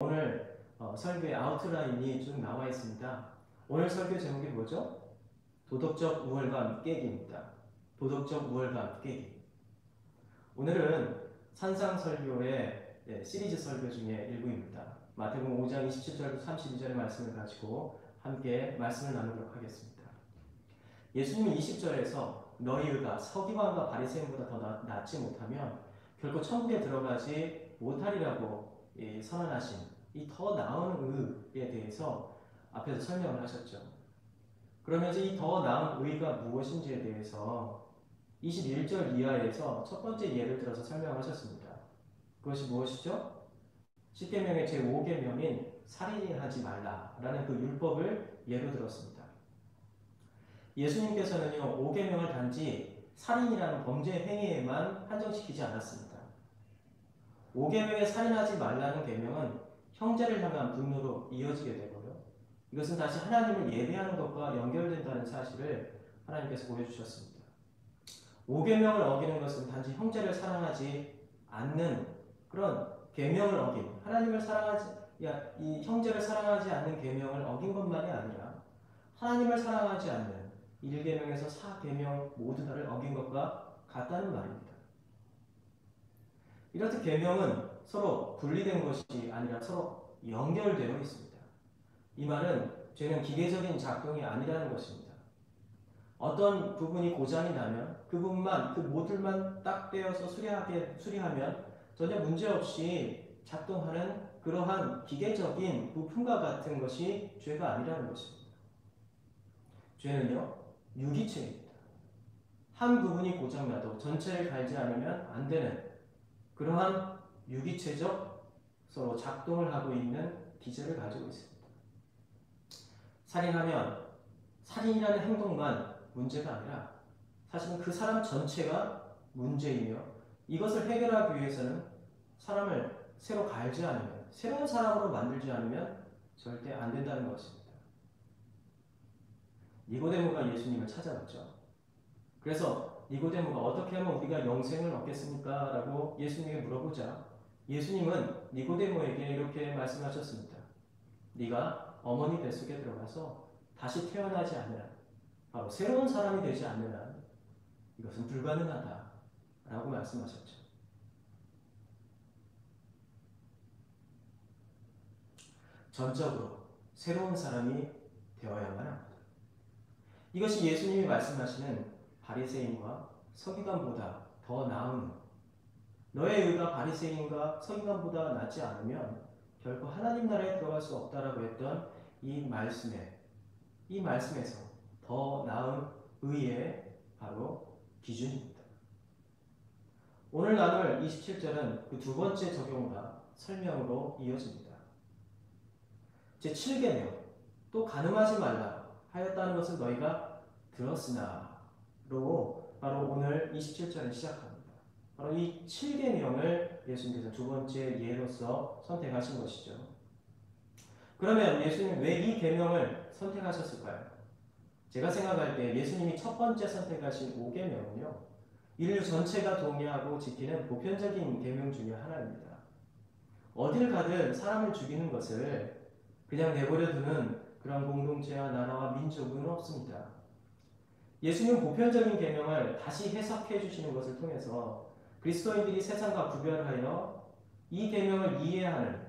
오늘 설교의 아웃라인이 쭉 나와 있습니다. 오늘 설교 제목이 뭐죠? 도덕적 우월감 깨기입니다. 도덕적 우월감 깨기. 오늘은 산상설교의 시리즈 설교 중에 일부입니다. 마태복음 5장 27절부터 32절의 말씀을 가지고 함께 말씀을 나누도록 하겠습니다. 예수님이 20절에서 너희 의가 서기관과 바리새인보다 더 낫지 못하면 결코 천국에 들어가지 못하리라고 선언하신 이 더 나은 의에 대해서 앞에서 설명을 하셨죠. 그러면서 이 더 나은 의가 무엇인지에 대해서 21절 이하에서 첫 번째 예를 들어서 설명하셨습니다. 그것이 무엇이죠? 십계명의 제5계명인 살인하지 말라라는 그 율법을 예로 들었습니다. 예수님께서는요, 5계명을 단지 살인이라는 범죄 행위에만 한정시키지 않았습니다. 5계명에 살인하지 말라는 계명은 형제를 향한 분노로 이어지게 되고요. 이것은 다시 하나님을 예배하는 것과 연결된다는 사실을 하나님께서 보여주셨습니다. 5계명을 어기는 것은 단지 형제를 사랑하지 않는 그런 계명을 어긴, 하나님을 이 형제를 사랑하지 않는 계명을 어긴 것만이 아니라 하나님을 사랑하지 않는 1계명에서 4계명 모두 다를 어긴 것과 같다는 말입니다. 이렇듯 계명은 서로 분리된 것이 아니라 서로 연결되어 있습니다. 이 말은 죄는 기계적인 작동이 아니라는 것입니다. 어떤 부분이 고장이 나면 그 부분만, 그 모듈만 딱 떼어서 수리하면 전혀 문제없이 작동하는 그러한 기계적인 부품과 같은 것이 죄가 아니라는 것입니다. 죄는요, 유기체입니다. 한 부분이 고장나도 전체를 갈지 않으면 안 되는 그러한 유기체적 서로 작동을 하고 있는 기제를 가지고 있습니다. 살인하면 살인이라는 행동만 문제가 아니라 사실은 그 사람 전체가 문제이며 이것을 해결하기 위해서는 사람을 새로 갈지 않으면 새로운 사람으로 만들지 않으면 절대 안 된다는 것입니다. 니고데모가 예수님을 찾아왔죠. 그래서 니고데모가 어떻게 하면 우리가 영생을 얻겠습니까? 라고 예수님에게 물어보자 예수님은 니고데모에게 이렇게 말씀하셨습니다. 네가 어머니 뱃속에 들어가서 다시 태어나지 않는 한, 바로 새로운 사람이 되지 않는 한 이것은 불가능하다 라고 말씀하셨죠. 전적으로 새로운 사람이 되어야만 합니다. 이것이 예수님이 말씀하시는 바리새인과 서기관보다 더 나은 너의 의가 바리새인과 서기관보다 낫지 않으면 결코 하나님 나라에 들어갈 수 없다라고 했던 이 말씀에서 더 나은 의의 바로 기준입니다. 오늘 나눌 27절은 그 두 번째 적용과 설명으로 이어집니다. 제7계명 또 간음하지 말라 하였다는 것을 너희가 들었으나로 바로 오늘 27절을 시작합니다. 바로 이 7계명을 예수님께서 두 번째 예로서 선택하신 것이죠. 그러면 예수님 왜 이 계명을 선택하셨을까요? 제가 생각할 때 예수님이 첫 번째 선택하신 5계명은요. 인류 전체가 동의하고 지키는 보편적인 계명 중에 하나입니다. 어딜 가든 사람을 죽이는 것을 그냥 내버려 두는 그런 공동체와 나라와 민족은 없습니다. 예수님 보편적인 계명을 다시 해석해 주시는 것을 통해서 그리스도인들이 세상과 구별하여 이 계명을 이해해야 하는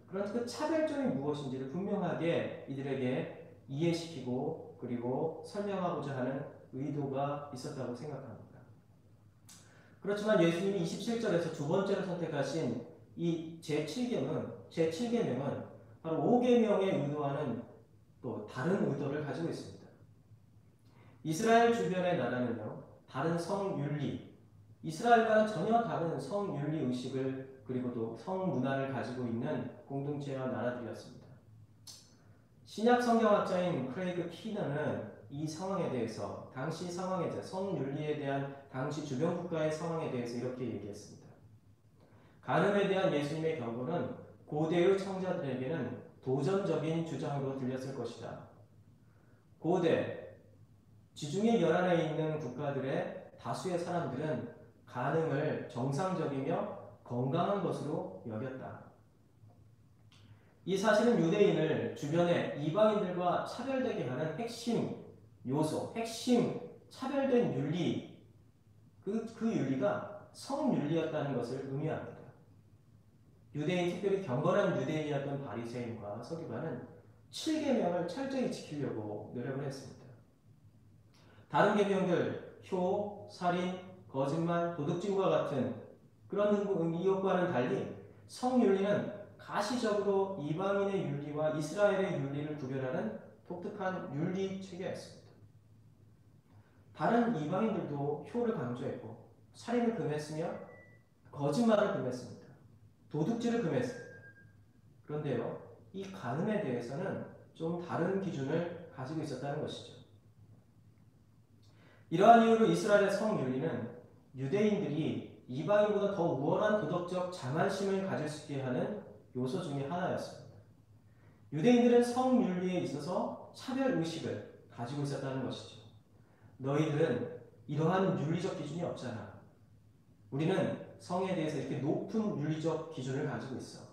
그런 그 차별점이 무엇인지를 분명하게 이들에게 이해시키고 그리고 설명하고자 하는 의도가 있었다고 생각합니다. 그렇지만 예수님이 27절에서 두 번째로 선택하신 이 제7계명은 바로 5계명에 의도하는 또 다른 의도를 가지고 있습니다. 이스라엘 주변의 나라는요, 다른 성윤리, 이스라엘과는 전혀 다른 성윤리 의식을 그리고 또 성문화를 가지고 있는 공동체와 나라들이었습니다. 신약 성경학자인 크레이그 키너는 이 상황에 대해서 당시 상황에 대해 성윤리에 대한 당시 주변 국가의 상황에 대해서 이렇게 얘기했습니다. 간음에 대한 예수님의 경고는 고대의 청자들에게는 도전적인 주장으로 들렸을 것이다. 고대 지중해 연안에 있는 국가들의 다수의 사람들은 간음을 정상적이며 건강한 것으로 여겼다. 이 사실은 유대인을 주변의 이방인들과 차별되게 하는 핵심 요소, 핵심 차별된 윤리, 그 윤리가 성윤리였다는 것을 의미합니다. 유대인, 특별히 경건한 유대인이었던 바리새인과 서기관은 7계명을 철저히 지키려고 노력을 했습니다. 다른 계명들, 효, 살인, 거짓말, 도둑질과 같은 그런 이것과는 달리 성윤리는 가시적으로 이방인의 윤리와 이스라엘의 윤리를 구별하는 독특한 윤리 체계였습니다. 다른 이방인들도 효를 강조했고 살인을 금했으며 거짓말을 금했습니다. 도둑질을 금했습니다. 그런데요, 이 간음에 대해서는 좀 다른 기준을 가지고 있었다는 것이죠. 이러한 이유로 이스라엘의 성윤리는 유대인들이 이방인보다 더 우월한 도덕적 자만심을 가질 수 있게 하는 요소 중에 하나였습니다. 유대인들은 성윤리에 있어서 차별의식을 가지고 있었다는 것이죠. 너희들은 이러한 윤리적 기준이 없잖아. 우리는 성에 대해서 이렇게 높은 윤리적 기준을 가지고 있어.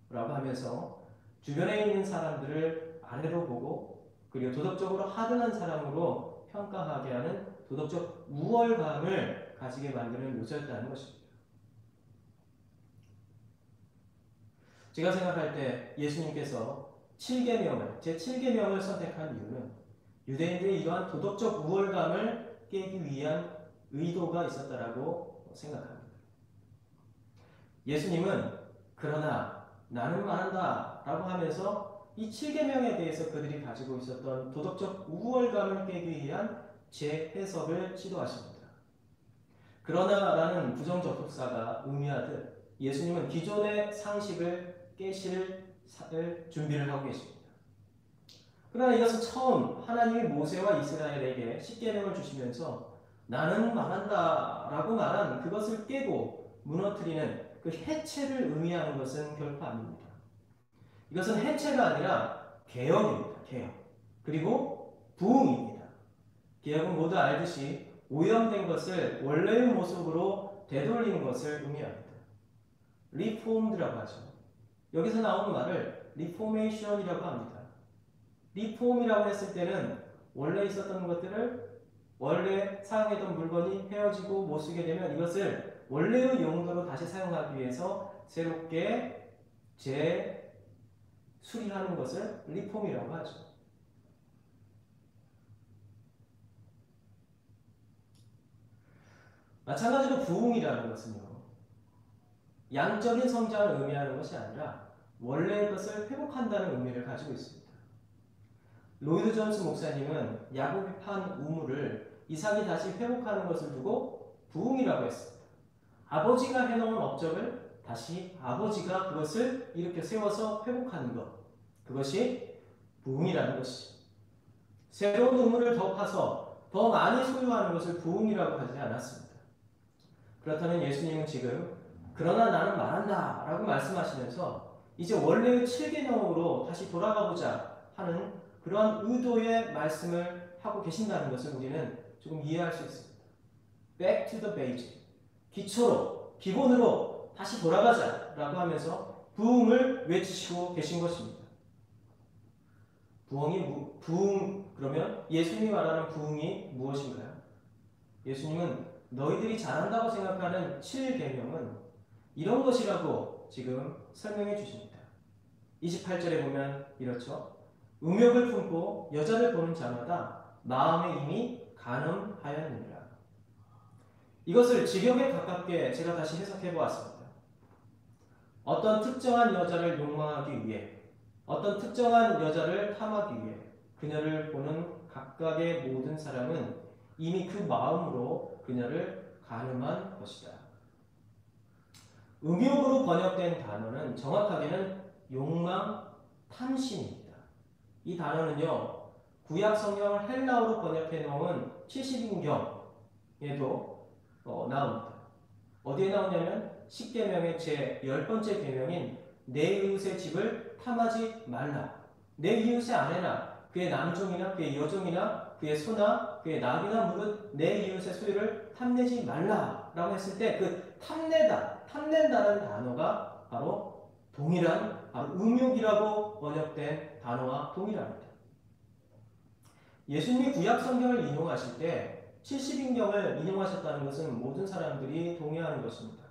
라고 하면서 주변에 있는 사람들을 아래로 보고 그리고 도덕적으로 하등한 사람으로 평가하게 하는 도덕적 우월감을 가지게 만드는 요소였다는 것입니다. 제가 생각할 때 예수님께서 7계명을, 제7계명을 선택한 이유는 유대인들의 이러한 도덕적 우월감을 깨기 위한 의도가 있었다라고 생각합니다. 예수님은 그러나 나는 말한다 라고 하면서 이 7계명에 대해서 그들이 가지고 있었던 도덕적 우월감을 깨기 위한 재해석을 시도하십니다. 그러나 라는 부정접속사가 의미하듯 예수님은 기존의 상식을 깨실 준비를 하고 계십니다. 그러나 이것은 처음 하나님이 모세와 이스라엘에게 십계명을 주시면서 나는 말한다 라고 말한 그것을 깨고 무너뜨리는 그 해체를 의미하는 것은 결코 아닙니다. 이것은 해체가 아니라 개혁입니다. 개혁. 그리고 부흥입니다. 개혁은 모두 알듯이 오염된 것을 원래의 모습으로 되돌리는 것을 의미합니다. 리폼드라고 하죠. 여기서 나오는 말을 리포메이션이라고 합니다. 리폼이라고 했을 때는 원래 있었던 것들을 원래 사용했던 물건이 헤어지고 못 쓰게 되면 이것을 원래의 용도로 다시 사용하기 위해서 새롭게 재수리하는 것을 리폼이라고 하죠. 마찬가지로 부흥이라는 것은요, 양적인 성장을 의미하는 것이 아니라 원래의 것을 회복한다는 의미를 가지고 있습니다. 로이드 존스 목사님은 야곱이 판 우물을 이삭이 다시 회복하는 것을 두고 부흥이라고 했습니다. 아버지가 해놓은 업적을 다시 아버지가 그것을 일으켜 세워서 회복하는 것, 그것이 부흥이라는 것이죠. 새로운 우물을 더 파서 더 많이 소유하는 것을 부흥이라고 하지 않았습니다. 그렇다면 예수님은 지금 그러나 나는 말한다 라고 말씀하시면서 이제 원래의 7계명으로 다시 돌아가보자 하는 그러한 의도의 말씀을 하고 계신다는 것을 우리는 조금 이해할 수 있습니다. Back to the basic. 기초로, 기본으로 다시 돌아가자 라고 하면서 부흥을 외치시고 계신 것입니다. 부흥, 그러면 예수님이 말하는 부흥이 무엇인가요? 예수님은 너희들이 잘한다고 생각하는 7계명은 이런 것이라고 지금 설명해 주십니다. 28절에 보면 이렇죠. 음욕을 품고 여자를 보는 자마다 마음에 이미 간음하였느니라. 이것을 직역에 가깝게 제가 다시 해석해 보았습니다. 어떤 특정한 여자를 욕망하기 위해, 어떤 특정한 여자를 탐하기 위해 그녀를 보는 각각의 모든 사람은 이미 그 마음으로 그녀를 간음한 것이다. 음욕으로 번역된 단어는 정확하게는 욕망, 탐심입니다. 이 단어는요, 구약 성경을 헬라어로 번역해 놓은 70인경에도 나옵니다. 어디에 나오냐면 10계명의 제 10번째 계명인 내 이웃의 집을 탐하지 말라. 내 이웃의 아내나 그의 남종이나 그의 여종이나 그의 소나 그의 나귀나 무릇 내 이웃의 소유를 탐내지 말라 라고 했을 때 그 탐내다, 탐낸다는 단어가 바로 동일한 바로 음욕이라고 번역된 단어와 동일합니다. 예수님이 구약 성경을 인용하실 때 70인경을 인용하셨다는 것은 모든 사람들이 동의하는 것입니다.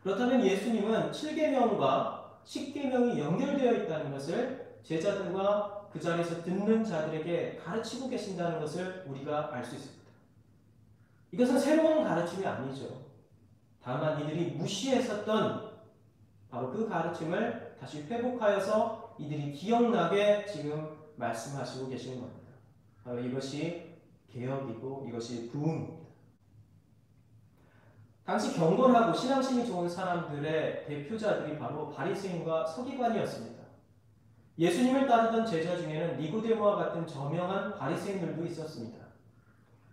그렇다면 예수님은 7계명과 10계명이 연결되어 있다는 것을 제자들과 그 자리에서 듣는 자들에게 가르치고 계신다는 것을 우리가 알 수 있습니다. 이것은 새로운 가르침이 아니죠. 다만 이들이 무시했었던 바로 그 가르침을 다시 회복하여서 이들이 기억나게 지금 말씀하시고 계시는 겁니다. 바로 이것이 개혁이고 이것이 부흥입니다. 당시 경건하고 신앙심이 좋은 사람들의 대표자들이 바로 바리새인과 서기관이었습니다. 예수님을 따르던 제자 중에는 니고데모와 같은 저명한 바리새인들도 있었습니다.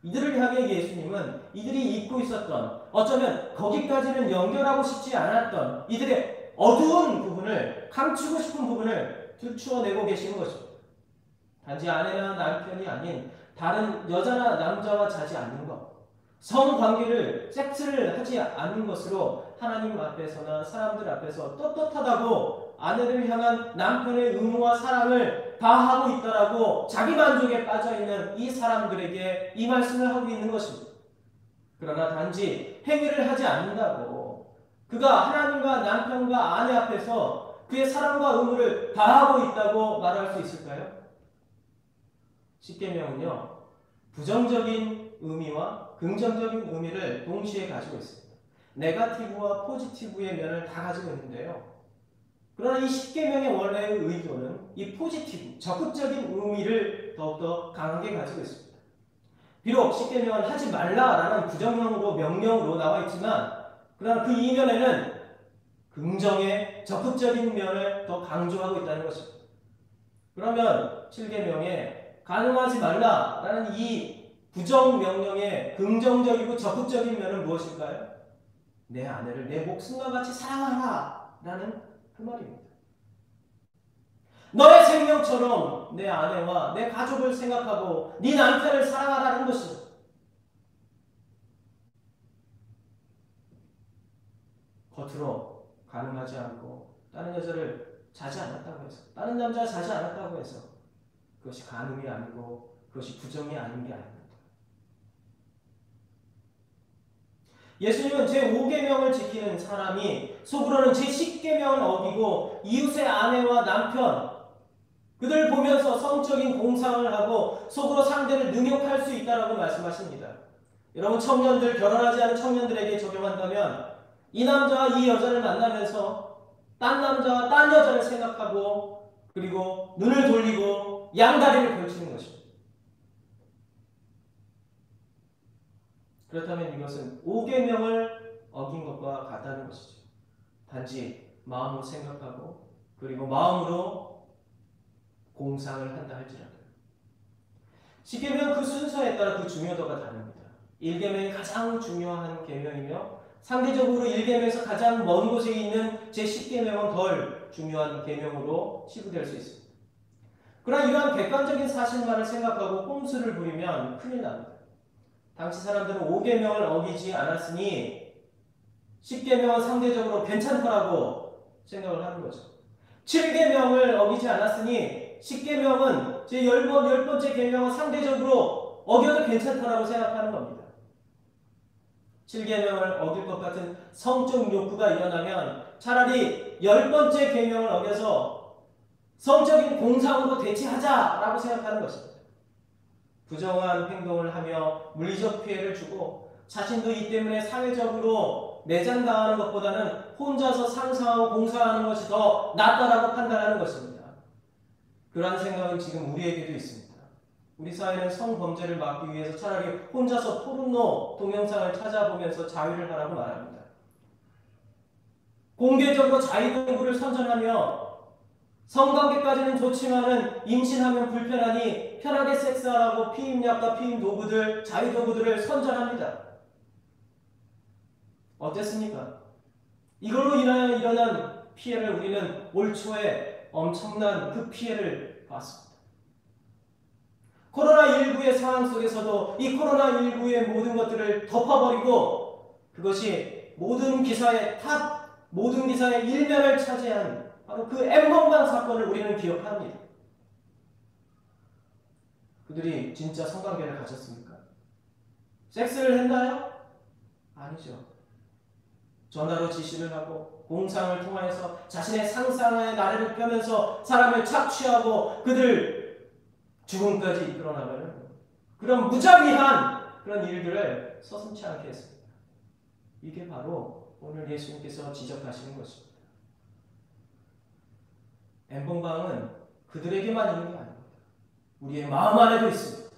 이들을 향해 예수님은 이들이 잊고 있었던, 어쩌면 거기까지는 연결하고 싶지 않았던 이들의 어두운 부분을, 감추고 싶은 부분을 들추어내고 계시는 것입니다. 단지 아내나 남편이 아닌 다른 여자나 남자와 자지 않는 것, 성관계를, 섹스를 하지 않는 것으로 하나님 앞에서나 사람들 앞에서 떳떳하다고 아내를 향한 남편의 의무와 사랑을 다하고 있다라고 자기 만족에 빠져있는 이 사람들에게 이 말씀을 하고 있는 것입니다. 그러나 단지 행위를 하지 않는다고 그가 하나님과 남편과 아내 앞에서 그의 사랑과 의무를 다하고 있다고 말할 수 있을까요? 십계명은요, 부정적인 의미와 긍정적인 의미를 동시에 가지고 있습니다. 네거티브와 포지티브의 면을 다 가지고 있는데요. 그러나 이 십계명의 원래의 의도는 이 포지티브, 적극적인 의미를 더욱더 강하게 가지고 있습니다. 비록 십계명은 하지 말라라는 부정형으로 명령으로 나와 있지만 그러나 그 이면에는 긍정의 적극적인 면을 더 강조하고 있다는 것입니다. 그러면 7계명에 가늠하지 말라라는 이 부정명령의 긍정적이고 적극적인 면은 무엇일까요? 내 아내를 내 목숨과 같이 사랑하라 라는 그 말입니다. 너의 생명처럼 내 아내와 내 가족을 생각하고 네 남편을 사랑하라는 것입니다. 겉으로 가늠하지 않고 다른 여자를 자지 않았다고 해서, 다른 남자와 자지 않았다고 해서 그것이 간음이 아니고 그것이 부정이 아닌 게 아닙니다. 예수님은 제5계명을 지키는 사람이 속으로는 제10계명을 어기고 이웃의 아내와 남편, 그들을 보면서 성적인 공상을 하고 속으로 상대를 능욕할 수 있다라고 말씀하십니다. 여러분, 청년들, 결혼하지 않은 청년들에게 적용한다면 이 남자와 이 여자를 만나면서 딴 남자와 딴 여자를 생각하고 그리고 눈을 돌리고 양다리를 걸치는 것입니다. 그렇다면 이것은 5계명을 어긴 것과 같다는 것이죠. 단지 마음으로 생각하고 그리고 마음으로 공상을 한다 할지라도 10계명 그 순서에 따라 그 중요도가 다릅니다. 1계명이 가장 중요한 계명이며 상대적으로 1계명에서 가장 먼 곳에 있는 제10계명은 덜 중요한 계명으로 치부될 수 있습니다. 그러나 이러한 객관적인 사실만을 생각하고 꼼수를 부리면 큰일 납니다. 당시 사람들은 5계명을 어기지 않았으니 10계명은 상대적으로 괜찮다라고 생각을 하는 거죠. 7계명을 어기지 않았으니 10계명은 제 10번째 계명은 상대적으로 어겨도 괜찮다라고 생각하는 겁니다. 7계명을 어길 것 같은 성적 욕구가 일어나면 차라리 10번째 계명을 어겨서 성적인 공상으로 대체하자라고 생각하는 것입니다. 부정한 행동을 하며 물리적 피해를 주고 자신도 이 때문에 사회적으로 매장당하는 것보다는 혼자서 상상하고 공상하는 것이 더 낫다라고 판단하는 것입니다. 그러한 생각은 지금 우리에게도 있습니다. 우리 사회는 성범죄를 막기 위해서 차라리 혼자서 포르노 동영상을 찾아보면서 자유를 하라고 말합니다. 공개적으로 자유동굴을 선전하며 성관계까지는 좋지만은 임신하면 불편하니 편하게 섹스하라고 피임약과 피임 도구들, 자유도구들을 선전합니다. 어땠습니까? 이걸로 인하여 일어난 피해를 우리는 올 초에 엄청난 그 피해를 봤습니다. 코로나19의 상황 속에서도 이 코로나19의 모든 것들을 덮어버리고 그것이 모든 기사의 모든 기사의 일면을 차지한 바로 그 N번방 사건을 우리는 기억합니다. 그들이 진짜 성관계를 가졌습니까? 섹스를 했나요? 아니죠. 전화로 지시를 하고 공상을 통하여서 자신의 상상의 나래를 펴면서 사람을 착취하고 그들 죽음까지 이끌어 나가는 그런 무자비한 그런 일들을 서슴지 않게 했습니다. 이게 바로 오늘 예수님께서 지적하시는 것입니다. N번방은 그들에게만 있는 게 아닙니다. 우리의 마음 안에도 있습니다.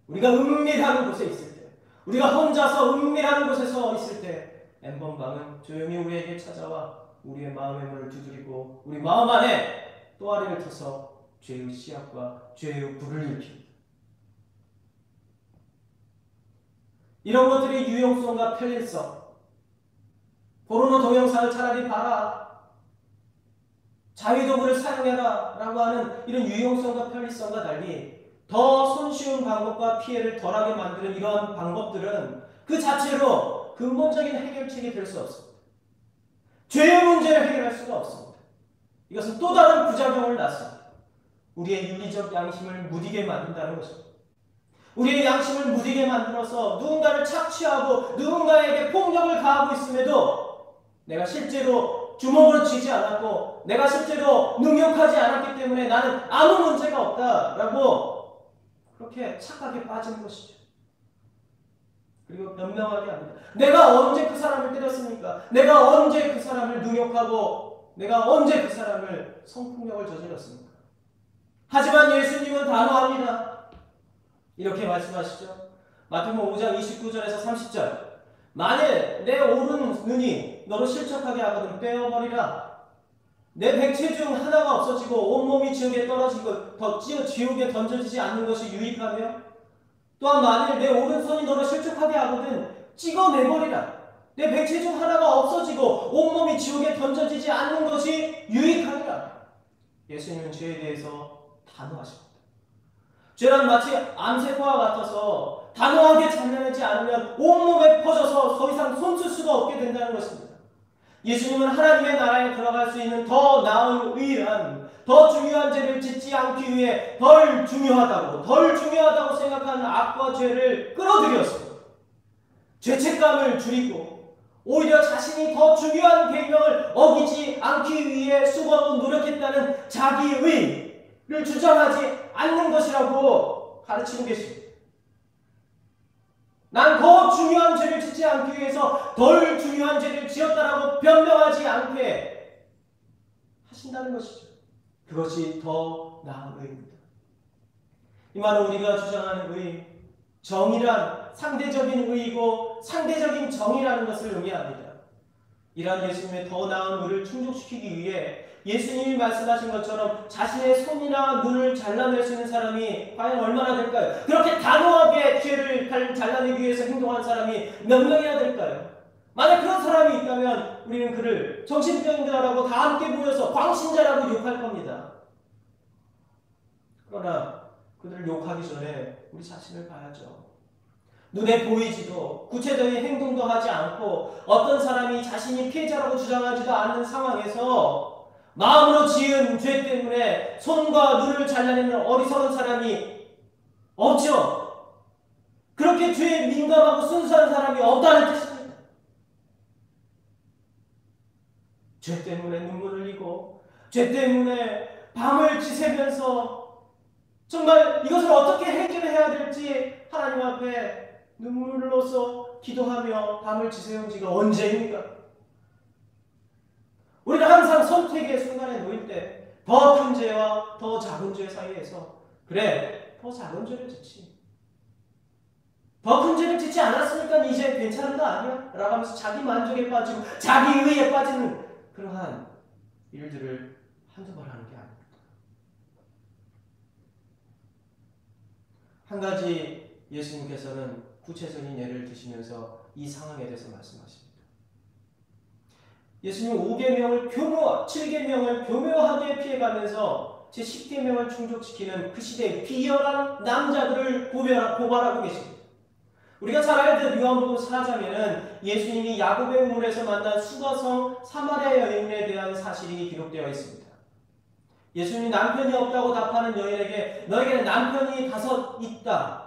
우리가 은밀한 곳에 있을 때, 우리가 혼자서 은밀한 곳에서 있을 때 N번방은 조용히 우리에게 찾아와 우리의 마음의 문을 두드리고 우리 마음 안에 또아리를 터서 죄의 씨앗과 죄의 불을 일으킵니다. 이런 것들이 유용성과 편리성, 포르노 동영상을 차라리 봐라, 자위도구를 사용해라 라고 하는 이런 유용성과 편리성과 달리 더 손쉬운 방법과 피해를 덜하게 만드는 이러한 방법들은 그 자체로 근본적인 해결책이 될 수 없습니다. 죄의 문제를 해결할 수가 없습니다. 이것은 또 다른 부작용을 낳습니다. 우리의 윤리적 양심을 무디게 만든다는 것입니다. 우리의 양심을 무디게 만들어서 누군가를 착취하고 누군가에게 폭력을 가하고 있음에도 내가 실제로 주먹으로 치지 않았고 내가 실제로 능욕하지 않았기 때문에 나는 아무 문제가 없다라고 그렇게 착각에 빠지는 것이죠. 그리고 변명하게 합니다. 내가 언제 그 사람을 때렸습니까? 내가 언제 그 사람을 능욕하고 내가 언제 그 사람을 성폭력을 저질렀습니까? 하지만 예수님은 단호합니다. 이렇게 말씀하시죠. 마태복음 5장 29절에서 30절. 만일 내 오른 눈이 너로 실족하게 하거든 빼어버리라. 내 백체 중 하나가 없어지고 온몸이 지옥에 떨어지고 지옥에 던져지지 않는 것이 유익하며 또한 만일 내 오른손이 너로 실족하게 하거든 찍어내버리라. 내 백체 중 하나가 없어지고 온몸이 지옥에 던져지지 않는 것이 유익하니라. 예수님은 죄에 대해서 단호하십니다. 죄란 마치 암세포와 같아서 단호하게 잘라내지 않으면 온몸에 퍼져서 더 이상 손쓸 수가 없게 된다는 것입니다. 예수님은 하나님의 나라에 들어갈 수 있는 더 나은 의란 더 중요한 죄를 짓지 않기 위해 덜 중요하다고 생각하는 악과 죄를 끌어들였습니다. 죄책감을 줄이고 오히려 자신이 더 중요한 계명을 어기지 않기 위해 수고하고 노력했다는 자기의를 주장하지 않는 것이라고 가르치고 계십니다. 난 더 중요한 죄를 짓지 않기 위해서 덜 중요한 죄를 지었다라고 변명하지 않게 하신다는 것이죠. 그것이 더 나은 의입니다. 이 말은 우리가 주장하는 의, 정의란 상대적인 의이고 상대적인 정의라는 것을 의미합니다. 이러한 예수님의 더 나은 의를 충족시키기 위해 예수님이 말씀하신 것처럼 자신의 손이나 눈을 잘라낼 수 있는 사람이 과연 얼마나 될까요? 그렇게 단호하게 죄를 잘라내기 위해서 행동한 사람이 몇 명이나 될까요? 만약 그런 사람이 있다면 우리는 그를 정신병자라고 다 함께 모여서 광신자라고 욕할 겁니다. 그러나 그들을 욕하기 전에 우리 자신을 봐야죠. 눈에 보이지도 구체적인 행동도 하지 않고 어떤 사람이 자신이 피해자라고 주장하지도 않는 상황에서 마음으로 지은 죄 때문에 손과 눈을 잘라내는 어리석은 사람이 없죠. 그렇게 죄에 민감하고 순수한 사람이 없다는 뜻입니다. 죄 때문에 눈물을 흘리고 죄 때문에 밤을 지새면서 정말 이것을 어떻게 해결해야 될지 하나님 앞에 눈물을 흘려서 기도하며 밤을 지새운 지가 언제입니까? 우리는 항상 선택의 순간에 놓일 때 더 큰 죄와 더 작은 죄 사이에서 그래, 더 작은 죄를 짓지. 더 큰 죄를 짓지 않았으니까 이제 괜찮은 거 아니야? 라고 하면서 자기 만족에 빠지고 자기 의에 빠지는 그러한 일들을 한두 번 하는 게 아닙니다. 한 가지 예수님께서는 구체적인 예를 드시면서 이 상황에 대해서 말씀하십니다. 예수님 5계명을 7계명을 교묘하게 피해가면서 제10계명을 충족시키는 그 시대의 비열한 남자들을 고발하고 계십니다. 우리가 잘 알듯 요한복음 4장에는 예수님이 야곱의 우물에서 만난 수가성 사마리아 여인에 대한 사실이 기록되어 있습니다. 예수님이 남편이 없다고 답하는 여인에게 너에게는 남편이 5 있다.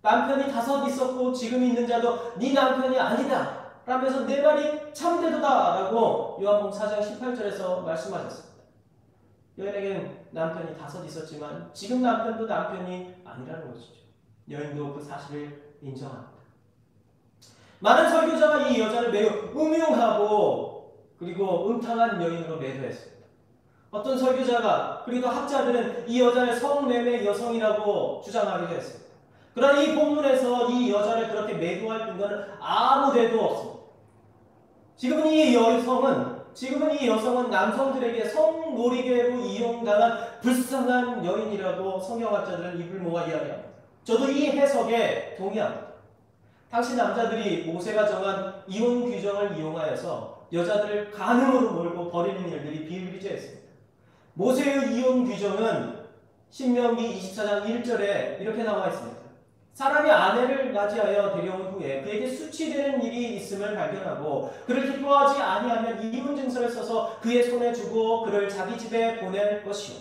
남편이 5 있었고 지금 있는 자도 네 남편이 아니다. 라면서 내 말이 참되도다. 라고 요한복음 4장 18절에서 말씀하셨습니다. 여인에게는 남편이 5 있었지만 지금 남편도 남편이 아니라는 것이죠. 여인도 그 사실을 인정합니다. 많은 설교자가 이 여자를 매우 음흉하고 그리고 음탕한 여인으로 매도했습니다. 어떤 설교자가 그리고 학자들은 이 여자를 성매매 여성이라고 주장하기도 했습니다. 그러나 이 본문에서 이 여자를 그렇게 매도할 근거는 아무 데도 없습니다. 지금은 이 여성은 남성들에게 성놀이개로 이용당한 불쌍한 여인이라고 성경학자들은 입을 모아 이야기합니다. 저도 이 해석에 동의합니다. 당시 남자들이 모세가 정한 이혼 규정을 이용하여서 여자들을 간음으로 몰고 버리는 일들이 비일비재했습니다. 모세의 이혼 규정은 신명기 24장 1절에 이렇게 나와 있습니다. 사람이 아내를 맞이하여 데려온 후에 그에게 수치되는 일이 있음을 발견하고 그를 기뻐하지 아니하면 이혼 증서를 써서 그의 손에 주고 그를 자기 집에 보낼 것이요.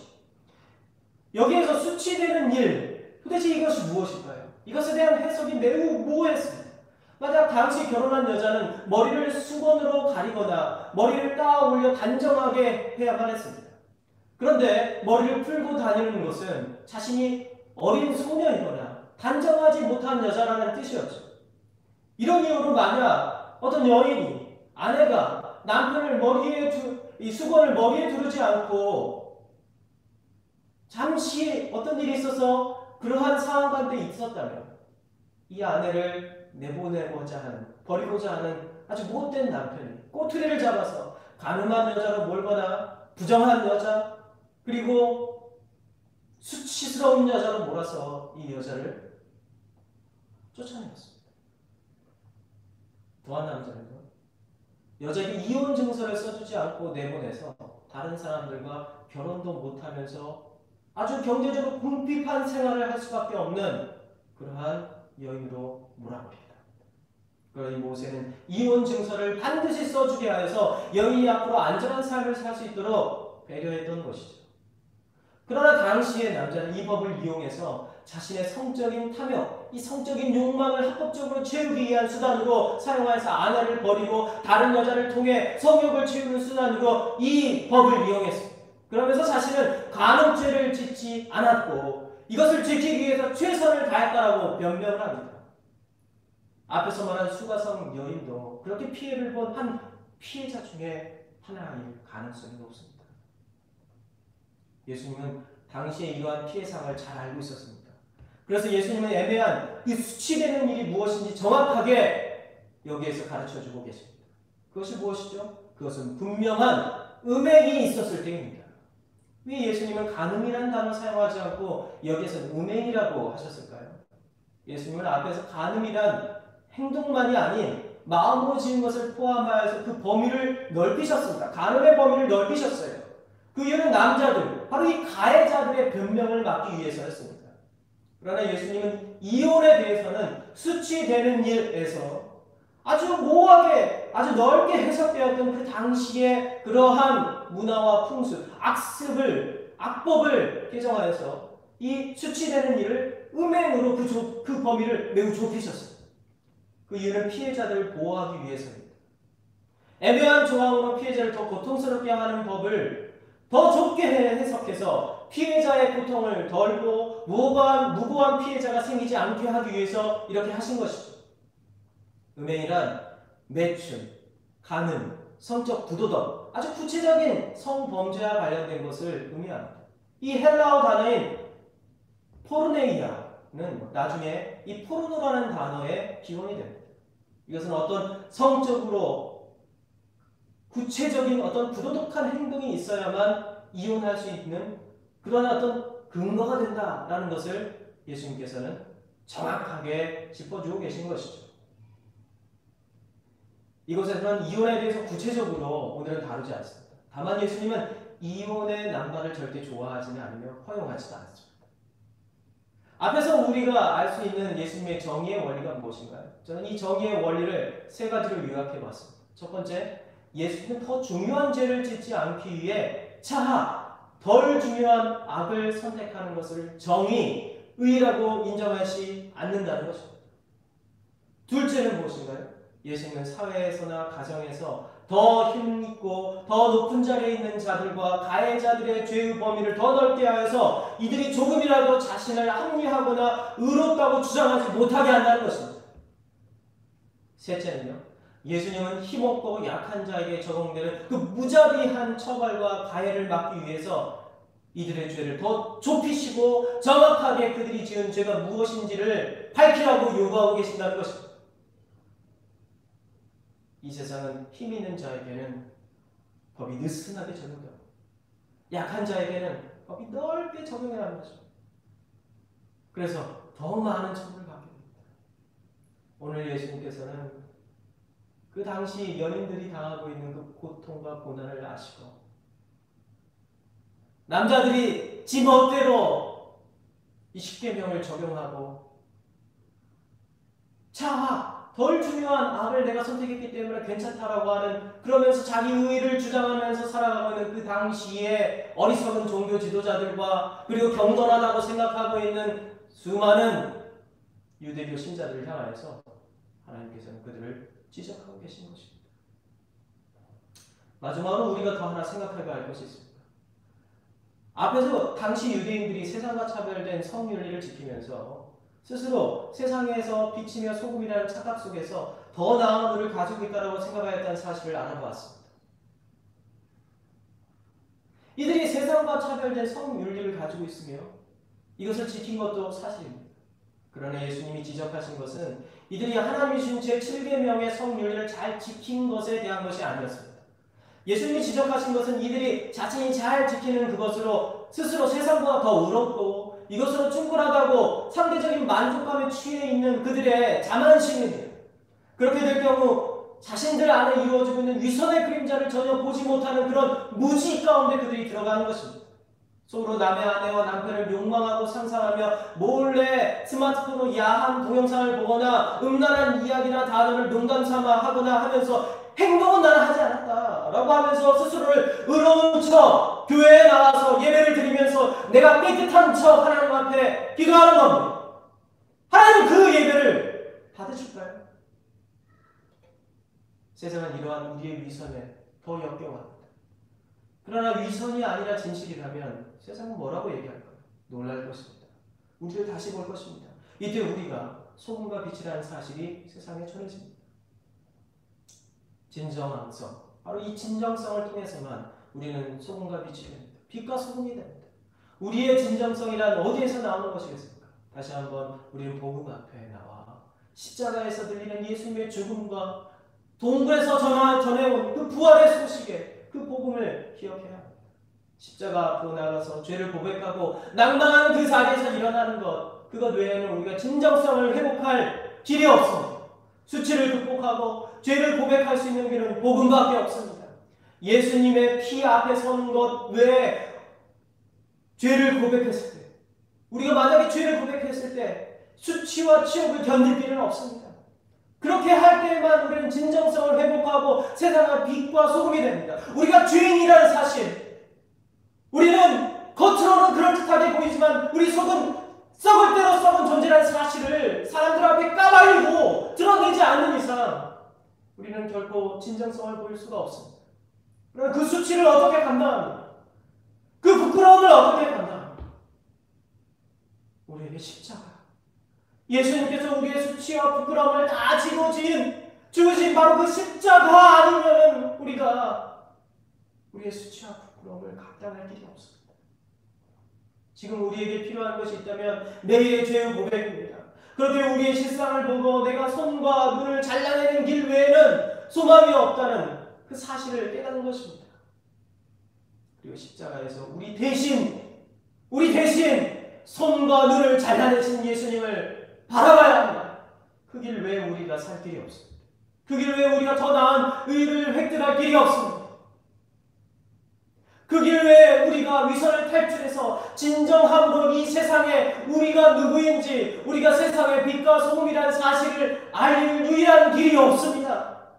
여기에서 수치되는 일, 도대체 이것이 무엇일까요? 이것에 대한 해석이 매우 모호했습니다. 만약 당시 결혼한 여자는 머리를 수건으로 가리거나 머리를 따 올려 단정하게 해야만 했습니다. 그런데 머리를 풀고 다니는 것은 자신이 어린 소녀이거나 단정하지 못한 여자라는 뜻이었죠. 이런 이유로 만약 어떤 여인이 아내가 남편을 이 수건을 머리에 두르지 않고 잠시 어떤 일이 있어서 그러한 상황 가운데 있었다면 이 아내를 내보내고자 하는, 버리고자 하는 아주 못된 남편이 꼬투리를 잡아서 가늠한 여자로 몰거나 부정한 여자 그리고 수치스러운 여자로 몰아서 이 여자를 쫓아내었습니다. 또한 남자는요, 여자에게 이혼 증서를 써주지 않고 내보내서 다른 사람들과 결혼도 못하면서 아주 경제적으로 궁핍한 생활을 할 수밖에 없는 그러한 여인으로 몰아버립니다. 그러니 모세는 이혼 증서를 반드시 써주게 하여서 여인이 앞으로 안전한 삶을 살 수 있도록 배려했던 것이죠. 그러나 당시의 남자는 이 법을 이용해서 자신의 성적인 탐욕, 이 성적인 욕망을 합법적으로 채우기 위한 수단으로 사용해서 아내를 버리고 다른 여자를 통해 성욕을 채우는 수단으로 이 법을 이용했습니다. 그러면서 자신은 간음죄를 짓지 않았고 이것을 지키기 위해서 최선을 다했다라고 변명을 합니다. 앞에서 말한 수가성 여인도 그렇게 피해를 본 한 피해자 중에 하나일 가능성이 높습니다. 예수님은 당시에 이러한 피해상을 잘 알고 있었습니다. 그래서 예수님은 애매한 이 수치되는 일이 무엇인지 정확하게 여기에서 가르쳐주고 계십니다. 그것이 무엇이죠? 그것은 분명한 음행이 있었을 때입니다. 왜 예수님은 간음이라는 단어 사용하지 않고 여기에서 음행이라고 하셨을까요? 예수님은 앞에서 간음이란 행동만이 아닌 마음으로 지은 것을 포함하여서 그 범위를 넓히셨습니다. 간음의 범위를 넓히셨어요. 그 이유는 남자들, 바로 이 가해자들의 변명을 막기 위해서였습니다. 그러나 예수님은 이혼에 대해서는 수치되는 일에서 아주 모호하게, 아주 넓게 해석되었던 그 당시의 그러한 문화와 풍수, 악법을 개정하여서 이 수치되는 일을 음행으로 그 범위를 매우 좁히셨습니다. 그 이유는 피해자들을 보호하기 위해서입니다. 애매한 조항으로 피해자를 더 고통스럽게 하는 법을 더 좁게 해석해서 피해자의 고통을 덜고 무고한 피해자가 생기지 않게 하기 위해서 이렇게 하신 것이죠. 음행이란 매춘, 간음, 성적 부도덕, 아주 구체적인 성범죄와 관련된 것을 의미합니다. 이 헬라어 단어인 포르네이아는 나중에 이 포르노라는 단어의 기원이 됩니다. 이것은 어떤 성적으로 구체적인 어떤 부도덕한 행동이 있어야만 이혼할 수 있는 그런 어떤 근거가 된다라는 것을 예수님께서는 정확하게 짚어주고 계신 것이죠. 이곳에서는 이혼에 대해서 구체적으로 오늘은 다루지 않습니다. 다만 예수님은 이혼의 남발을 절대 좋아하지는 않으며 허용하지도 않습니다. 앞에서 우리가 알 수 있는 예수님의 정의의 원리가 무엇인가요? 저는 이 정의의 원리를 세 가지로 요약해 봤습니다. 첫 번째, 예수님은 더 중요한 죄를 짓지 않기 위해 차하 덜 중요한 악을 선택하는 것을 정의, 의라고 인정하지 않는다는 것입니다. 둘째는 무엇인가요? 예수님은 사회에서나 가정에서 더 힘있고 더 높은 자리에 있는 자들과 가해자들의 죄의 범위를 더 넓게 하여서 이들이 조금이라도 자신을 합리하거나 의롭다고 주장하지 못하게 한다는 것입니다. 셋째는요, 예수님은 힘없고 약한 자에게 적용되는 그 무자비한 처벌과 가해를 막기 위해서 이들의 죄를 더 좁히시고 정확하게 그들이 지은 죄가 무엇인지를 밝히라고 요구하고 계신다는 것입니다. 이 세상은 힘 있는 자에게는 법이 느슨하게 적용되고 약한 자에게는 법이 넓게 적용해야 하는 것입니다. 그래서 더 많은 처벌을 받게 됩니다. 오늘 예수님께서는 그 당시 연인들이 당하고 있는 그 고통과 고난을 아시고 남자들이 지 멋대로 이 십계명을 적용하고 차하 덜 중요한 악을 내가 선택했기 때문에 괜찮다라고 하는, 그러면서 자기 의의를 주장하면서 살아가고 있는 그 당시에 어리석은 종교 지도자들과 그리고 경건하다고 생각하고 있는 수많은 유대교 신자들을 향하여서 하나님께서는 그들을 지적하고 계신 것입니다. 마지막으로 우리가 더 하나 생각해야 할 것이 있습니다. 앞에서 당시 유대인들이 세상과 차별된 성윤리를 지키면서 스스로 세상에서 빛이며 소금이라는 착각 속에서 더 나은 의를 가지고 있다고 생각하였다는 사실을 알아보았습니다. 이들이 세상과 차별된 성윤리를 가지고 있으며 이것을 지킨 것도 사실입니다. 그러나 예수님이 지적하신 것은 이들이 하나님이 주신 제7계명의 성윤리를 잘 지킨 것에 대한 것이 아니었습니다. 예수님이 지적하신 것은 이들이 자신이 잘 지키는 그것으로 스스로 세상보다 더 의롭고 이것으로 충분하다고 상대적인 만족감에 취해 있는 그들의 자만심입니다. 그렇게 될 경우 자신들 안에 이루어지고 있는 위선의 그림자를 전혀 보지 못하는 그런 무지 가운데 그들이 들어가는 것입니다. 속으로 남의 아내와 남편을 욕망하고 상상하며 몰래 스마트폰으로 야한 동영상을 보거나 음란한 이야기나 단어를 농담 삼아 하거나 하면서 행동은 나는 하지 않았다 라고 하면서 스스로를 의로운 척 교회에 나와서 예배를 드리면서 내가 깨끗한 척 하나님 앞에 기도하는 겁니다. 하나님 그 예배를 받으실까요? 세상은 이러한 우리의 위선에 더 역겨워합니다. 그러나 위선이 아니라 진실이라면 세상은 뭐라고 얘기할까요? 놀랄 것입니다. 우리를 다시 볼 것입니다. 이때 우리가 소금과 빛이라는 사실이 세상에 전해집니다. 진정성, 바로 이 진정성을 통해서만 우리는 소금과 빛이 됩니다. 빛과 소금이 됩니다. 우리의 진정성이란 어디에서 나오는 것이겠습니까? 다시 한번 우리는 복음 앞에 나와 십자가에서 들리는 예수님의 죽음과 동굴에서 전해온 그 부활의 소식에 그 복음을 기억해야 합니다. 십자가 앞으로 나가서 죄를 고백하고 낭망한 그 자리에서 일어나는 것, 그것 외에는 우리가 진정성을 회복할 길이 없습니다. 수치를 극복하고 죄를 고백할 수 있는 길은 복음밖에 없습니다. 예수님의 피 앞에 서는 것 외에 죄를 고백했을 때, 우리가 만약에 죄를 고백했을 때 수치와 치욕을 견딜 길은 없습니다. 그렇게 할 때에만 우리는 진정성을 회복하고 세상의 빛과 소금이 됩니다. 우리가 죄인이라는 사실, 우리는 겉으로는 그럴듯하게 보이지만 우리 속은 썩을 대로 썩은 존재라는 사실을 사람들 앞에 까발리고 드러내지 않는 이상 우리는 결코 진정성을 보일 수가 없습니다. 그럼 그 수치를 어떻게 감당합니까? 그 부끄러움을 어떻게 감당합니까? 우리에게 십자가, 예수님께서 우리의 수치와 부끄러움을 다 짊어진 바로 그 십자가 아니면 우리가 우리의 수치와 부끄러움을 감당할 길이 없습니다. 지금 우리에게 필요한 것이 있다면 내일의 죄의 고백입니다. 그런데 우리의 실상을 보고 내가 손과 눈을 잘라내는 길 외에는 소망이 없다는 그 사실을 깨닫는 것입니다. 그리고 십자가에서 우리 대신 손과 눈을 잘라내신 예수님을 바라봐야 합니다. 그 길 외에 우리가 살 길이 없습니다. 그 길 외에 우리가 더 나은 의를 획득할 길이 없습니다. 그 길 외에 우리가 위선을 탈출해서 진정함으로 이 세상에 우리가 누구인지, 우리가 세상의 빛과 소금이라는 사실을 알릴 유일한 길이 없습니다.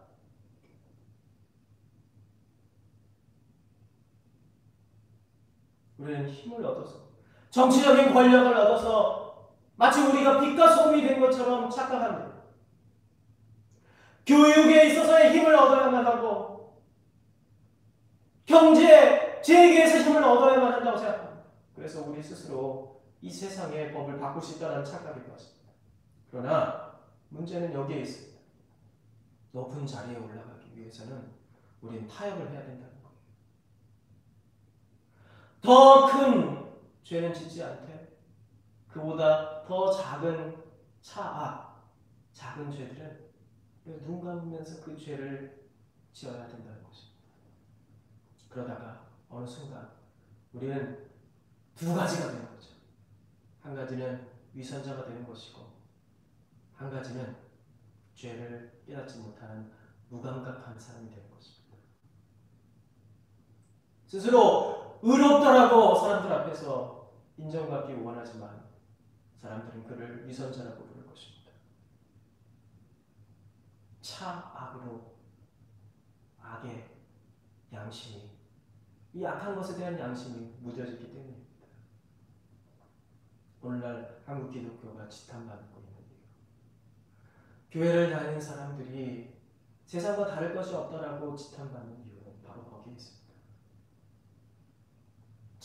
우리는 힘을 얻어서, 정치적인 권력을 얻어서 마치 우리가 빛과 소금이 된 것처럼 착각합니다. 교육에 있어서의 힘을 얻어야만 하고, 경제, 재계에서 힘을 얻어야만 한다고 생각합니다. 그래서 우리 스스로 이 세상의 법을 바꿀 수 있다는 착각이 되었습니다. 그러나 문제는 여기에 있습니다. 높은 자리에 올라가기 위해서는 우리는 타협을 해야 된다는 거예요. 더 큰 죄는 짓지 않되 그보다 더 작은 작은 죄들은 눈 감으면서 그 죄를 지어야 된다는 것입니다. 그러다가 어느 순간 우리는 두 가지가 되는 거죠. 한 가지는 위선자가 되는 것이고, 한 가지는 죄를 깨닫지 못하는 무감각한 사람이 되는 것입니다. 스스로 의롭다라고 사람들 앞에서 인정받기 원하지만 사람들은 그를 위선자라고 부를 것입니다. 악으로 악의 양심이, 이 악한 것에 대한 양심이 무뎌지기 때문입니다. 오늘날 한국 기독교가 지탄받고 있는 이유, 교회를 다니는 사람들이 세상과 다를 것이 없다라고 지탄받는 이유는 바로 거기에 있습니다.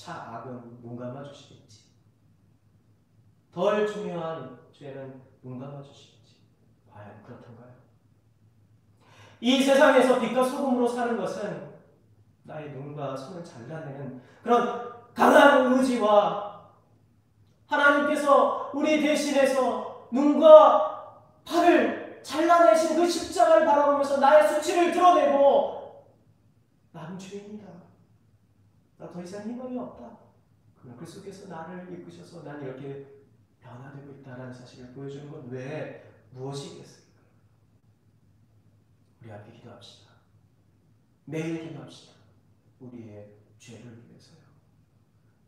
악은 눈 감아 주시겠지. 덜 중요한 죄는 눈 감아 주시겠지. 과연 그렇던가요? 이 세상에서 빛과 소금으로 사는 것은 나의 눈과 손을 잘라내는 그런 강한 의지와 하나님께서 우리 대신해서 눈과 팔을 잘라내신 그 십자가를 바라보면서 나의 수치를 드러내고 나는 죄인이다, 나 더 이상 희망이 없다, 그 속에서 나를 이끄셔서 난 이렇게 변화되고 있다는 사실을 보여주는 것 외에 무엇이 있겠습니까? 우리 함께 기도합시다. 매일 기도합시다. 우리의 죄를 위해서요.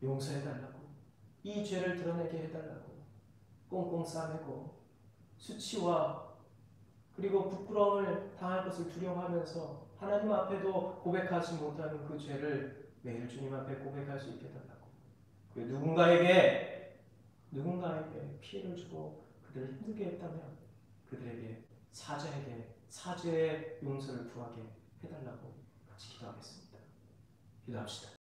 용서해달라고, 이 죄를 드러내게 해달라고 꽁꽁 싸매고 수치와 그리고 부끄러움을 당할 것을 두려워하면서 하나님 앞에도 고백하지 못하는 그 죄를 매일 주님 앞에 고백할 수 있게 해달라고, 그 누군가에게 피해를 주고 그들을 힘들게 했다면 그들에게 사죄의 용서를 구하게 해달라고 같이 기도하겠습니다. 기도합시다.